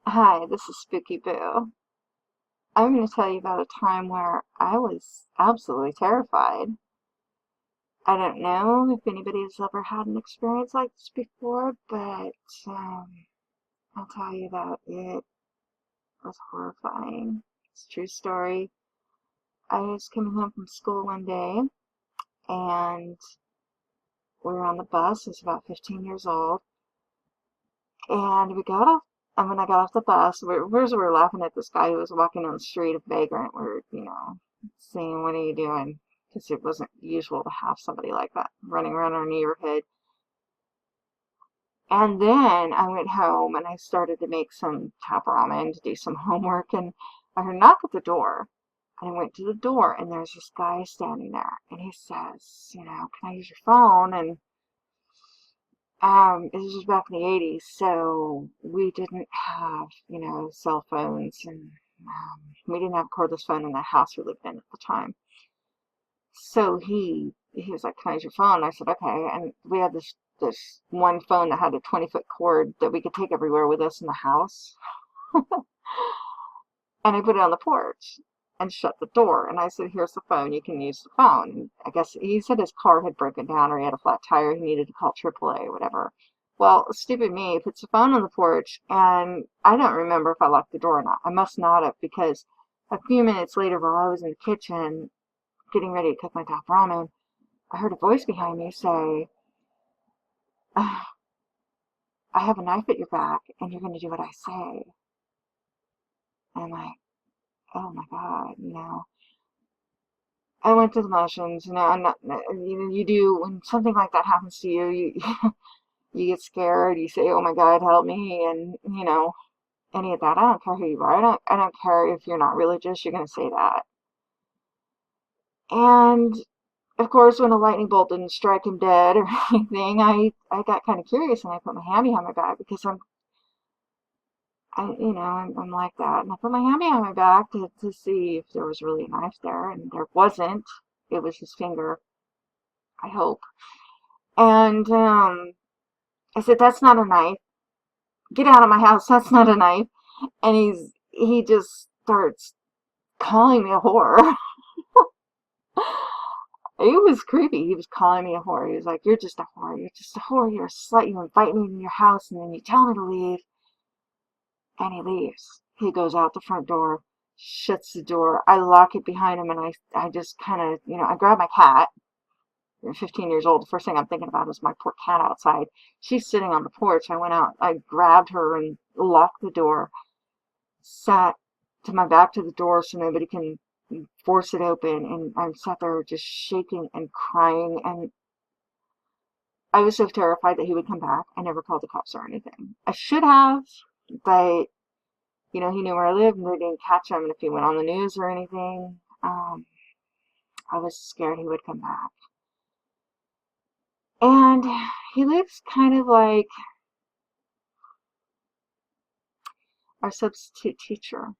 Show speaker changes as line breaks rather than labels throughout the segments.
Hi, this is Spooky Boo. I'm going to tell you about a time where I was absolutely terrified. I don't know if anybody has ever had an experience like this before, but I'll tell you that it was horrifying. It's a true story. I was coming home from school one day, and we were on the bus. I was about 15 years old, and we got off. And when I got off the bus, we were laughing at this guy who was walking on the street, a vagrant. We're saying, "What are you doing?" Because it wasn't usual to have somebody like that running around our neighborhood. And then I went home and I started to make some tap ramen to do some homework, and I heard a knock at the door. And I went to the door, and there's this guy standing there, and he says, "Can I use your phone?" And this was back in the 80s, so we didn't have, cell phones, and we didn't have a cordless phone in the house we lived in at the time. So he was like, "Can I use your phone?" I said, "Okay." And we had this one phone that had a 20-foot cord that we could take everywhere with us in the house. And I put it on the porch and shut the door. And I said, "Here's the phone. You can use the phone." And I guess he said his car had broken down or he had a flat tire. He needed to call AAA or whatever. Well, stupid me puts the phone on the porch, and I don't remember if I locked the door or not. I must not have, because a few minutes later, while I was in the kitchen getting ready to cook my top ramen, I heard a voice behind me say, "I have a knife at your back, and you're going to do what I say." And I'm like, oh my God. I went through the motions, I'm not, you do, when something like that happens to you, you get scared, you say, "Oh my God, help me," and, any of that. I don't care who you are. I don't care if you're not religious, you're going to say that. And, of course, when a lightning bolt didn't strike him dead or anything, I got kind of curious, and I put my hand behind my back because I'm like that. And I put my hand behind my back to see if there was really a knife there, and there wasn't. It was his finger, I hope. And I said, "That's not a knife. Get out of my house. That's not a knife." And he just starts calling me a whore. It was creepy. He was calling me a whore. He was like, "You're just a whore. You're just a whore. You're a slut. You invite me in your house, and then you tell me to leave." And he leaves. He goes out the front door, shuts the door. I lock it behind him, and I just kind of, I grab my cat. You're 15 years old. The first thing I'm thinking about is my poor cat outside. She's sitting on the porch. I went out. I grabbed her and locked the door. Sat to my back to the door so nobody can force it open. And I sat there just shaking and crying. And I was so terrified that he would come back. I never called the cops or anything. I should have, but he knew where I lived, and they didn't catch him. And if he went on the news or anything, I was scared he would come back. And he looks kind of like our substitute teacher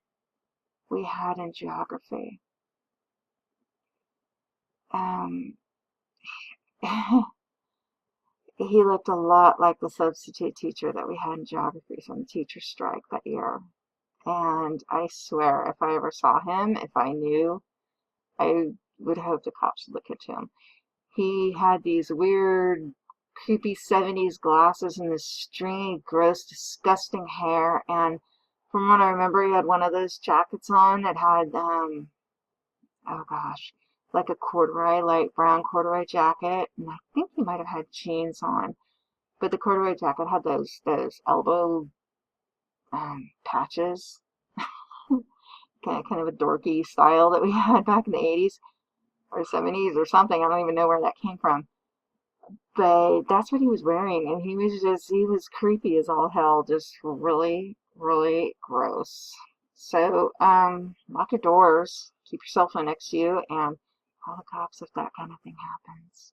we had in geography. Um, he looked a lot like the substitute teacher that we had in geography from the teacher strike that year. And I swear, if I ever saw him, if I knew, I would hope the cops would look into him. He had these weird, creepy 70s glasses and this stringy, gross, disgusting hair. And from what I remember, he had one of those jackets on that had, oh gosh, like a corduroy, light brown corduroy jacket. And I think he might have had jeans on. But the corduroy jacket had those elbow patches. Kind of a dorky style that we had back in the 80s or 70s or something. I don't even know where that came from. But that's what he was wearing, and he was creepy as all hell, just really, really gross. So, lock your doors, keep your cell phone next to you, and call the cops if that kind of thing happens.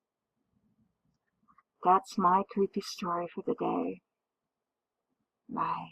That's my creepy story for the day. Bye.